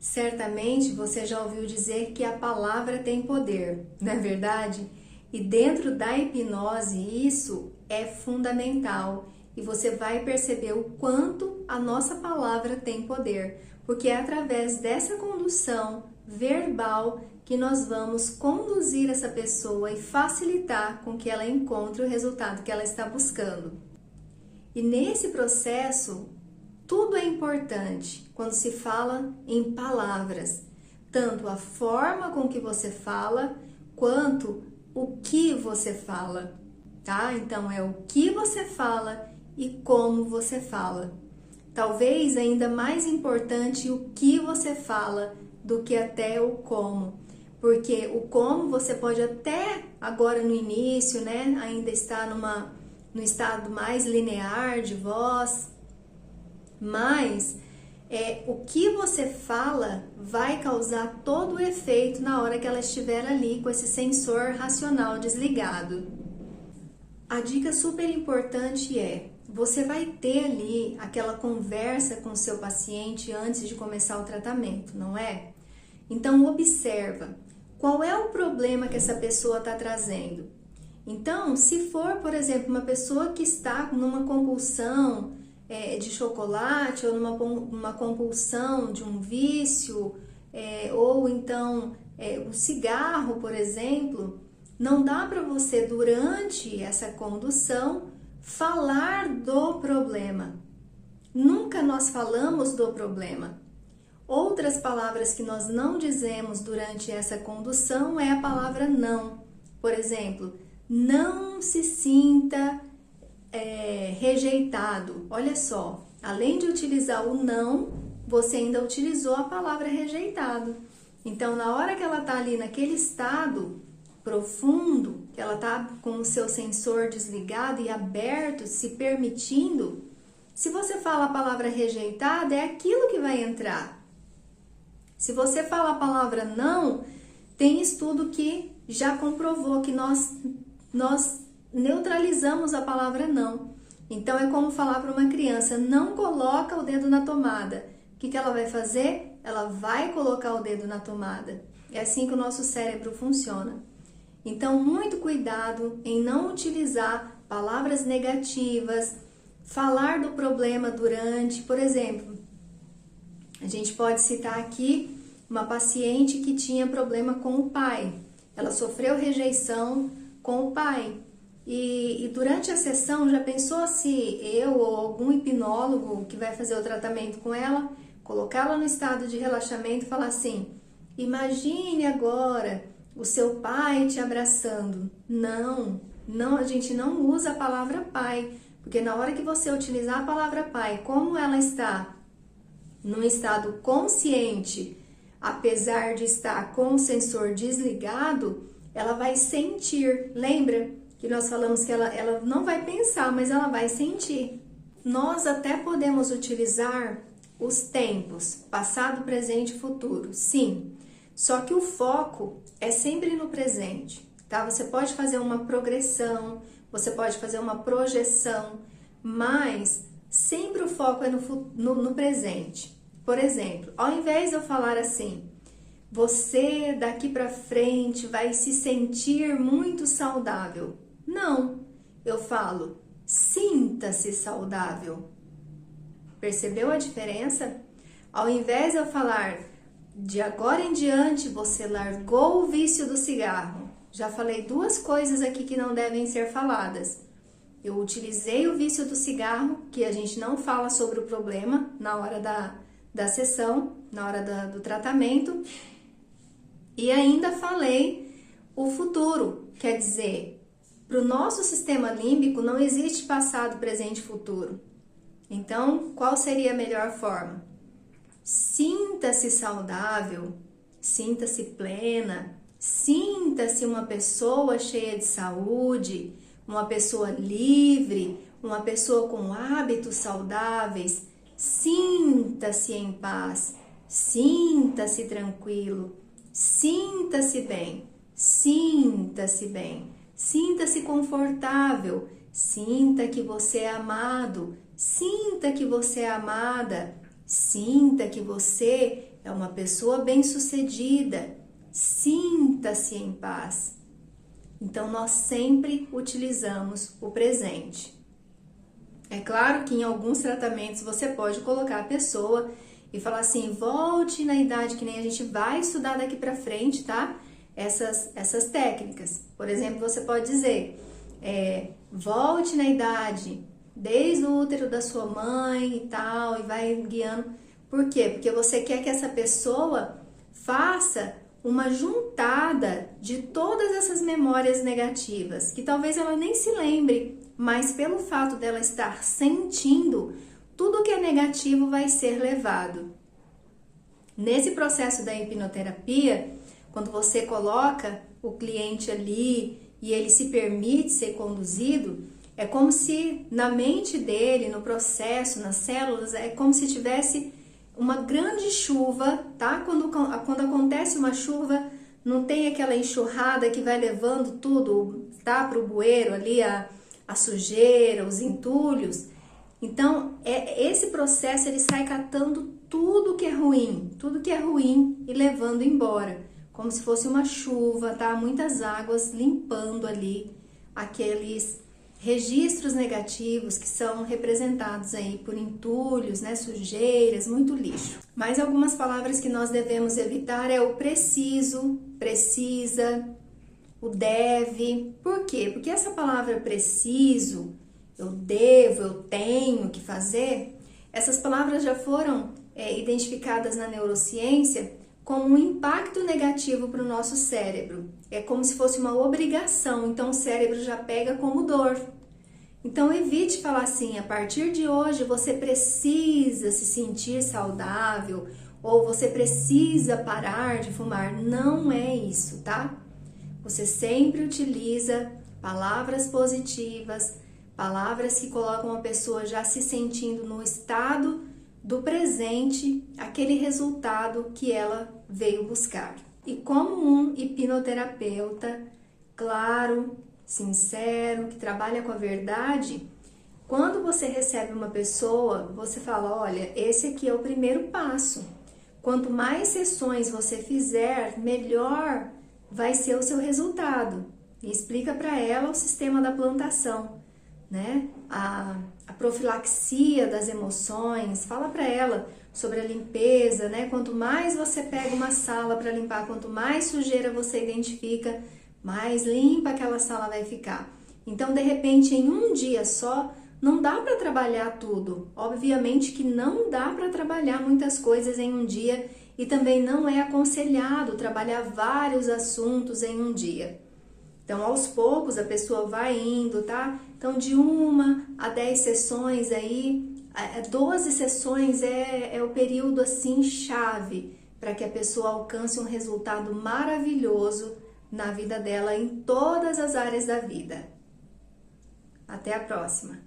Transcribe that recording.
Certamente você já ouviu dizer que a palavra tem poder, não é verdade? E dentro da hipnose isso é fundamental e você vai perceber o quanto a nossa palavra tem poder, porque é através dessa condução verbal que nós vamos conduzir essa pessoa e facilitar com que ela encontre o resultado que ela está buscando. E nesse processo, tudo é importante quando se fala em palavras, tanto a forma com que você fala, quanto o que você fala, tá? Então é o que você fala e como você fala. Talvez ainda mais importante o que você fala do que até o como, porque o como você pode até agora no início, né, ainda estar no estado mais linear de voz, mas o que você fala vai causar todo o efeito na hora que ela estiver ali com esse sensor racional desligado. A dica super importante você vai ter ali aquela conversa com o seu paciente antes de começar o tratamento, não é? Então observa, qual é o problema que essa pessoa está trazendo? Então, se for, por exemplo, uma pessoa que está numa compulsão de chocolate ou numa compulsão de um vício, ou então o cigarro, por exemplo, não dá para você, durante essa condução, falar do problema. Nunca nós falamos do problema. Outras palavras que nós não dizemos durante essa condução é a palavra não. Por exemplo, não se sinta rejeitado. Olha só, além de utilizar o não, você ainda utilizou a palavra rejeitado. Então, na hora que ela está ali naquele estado profundo, que ela está com o seu sensor desligado e aberto, se permitindo, se você fala a palavra rejeitada, é aquilo que vai entrar. Se você fala a palavra não, tem estudo que já comprovou que nós neutralizamos a palavra não. Então é como falar para uma criança, não coloca o dedo na tomada. O que ela vai fazer? Ela vai colocar o dedo na tomada. É assim que o nosso cérebro funciona. Então, muito cuidado em não utilizar palavras negativas, falar do problema durante, por exemplo, a gente pode citar aqui uma paciente que tinha problema com o pai. Ela sofreu rejeição com o pai. E durante a sessão, já pensou se eu ou algum hipnólogo que vai fazer o tratamento com ela, colocá-la no estado de relaxamento e falar assim, imagine agora o seu pai te abraçando. Não, a gente não usa a palavra pai, porque na hora que você utilizar a palavra pai, como ela está num estado consciente, apesar de estar com o sensor desligado, ela vai sentir. Lembra que nós falamos que ela não vai pensar, mas ela vai sentir. Nós até podemos utilizar os tempos, passado, presente e futuro, sim. Só que o foco é sempre no presente, tá? Você pode fazer uma progressão, você pode fazer uma projeção, mas sempre o foco é no presente. Por exemplo, ao invés de eu falar assim, você daqui para frente vai se sentir muito saudável. Não, eu falo, sinta-se saudável. Percebeu a diferença? Ao invés de eu falar, de agora em diante você largou o vício do cigarro. Já falei duas coisas aqui que não devem ser faladas. Eu utilizei o vício do cigarro, que a gente não fala sobre o problema na hora da sessão, na hora do tratamento. E ainda falei o futuro, quer dizer, para o nosso sistema límbico não existe passado, presente e futuro. Então, qual seria a melhor forma? Sinta-se saudável, sinta-se plena, sinta-se uma pessoa cheia de saúde, uma pessoa livre, uma pessoa com hábitos saudáveis. Sinta-se em paz, sinta-se tranquilo, sinta-se bem, sinta-se bem, sinta-se confortável, sinta que você é amado, sinta que você é amada, sinta que você é uma pessoa bem-sucedida, sinta-se em paz. Então, nós sempre utilizamos o presente. É claro que em alguns tratamentos você pode colocar a pessoa e falar assim, volte na idade, que nem a gente vai estudar daqui pra frente, tá? Essas técnicas. Por exemplo, você pode dizer, volte na idade, desde o útero da sua mãe e tal, e vai guiando. Por quê? Porque você quer que essa pessoa faça uma juntada de todas essas memórias negativas, que talvez ela nem se lembre, mas pelo fato dela estar sentindo, tudo que é negativo vai ser levado. Nesse processo da hipnoterapia, quando você coloca o cliente ali e ele se permite ser conduzido, é como se na mente dele, no processo, nas células, é como se tivesse uma grande chuva, tá? Quando acontece uma chuva, não tem aquela enxurrada que vai levando tudo, tá? Para o bueiro ali, a sujeira, os entulhos. Então, esse processo, ele sai catando tudo que é ruim e levando embora. Como se fosse uma chuva, tá? Muitas águas limpando ali aqueles registros negativos que são representados aí por entulhos, né, sujeiras, muito lixo. Mais algumas palavras que nós devemos evitar é o preciso, precisa, o deve. Por quê? Porque essa palavra preciso, eu devo, eu tenho que fazer, essas palavras já foram identificadas na neurociência como um impacto negativo para o nosso cérebro. É como se fosse uma obrigação, então o cérebro já pega como dor. Então evite falar assim, a partir de hoje você precisa se sentir saudável ou você precisa parar de fumar. Não é isso, tá? Você sempre utiliza palavras positivas, palavras que colocam a pessoa já se sentindo no estado do presente, aquele resultado que ela veio buscar. E como um hipnoterapeuta, claro, sincero, que trabalha com a verdade, quando você recebe uma pessoa, você fala, olha, esse aqui é o primeiro passo. Quanto mais sessões você fizer, melhor vai ser o seu resultado. E explica para ela o sistema da plantação, né? A profilaxia das emoções, fala para ela sobre a limpeza, né? Quanto mais você pega uma sala para limpar, quanto mais sujeira você identifica, mais limpa aquela sala vai ficar. Então, de repente, em um dia só, não dá para trabalhar tudo. Obviamente que não dá para trabalhar muitas coisas em um dia e também não é aconselhado trabalhar vários assuntos em um dia. Então, aos poucos, a pessoa vai indo, tá? Então, de 1 a 10 sessões aí, 12 sessões é o período, assim, chave para que a pessoa alcance um resultado maravilhoso na vida dela, em todas as áreas da vida. Até a próxima!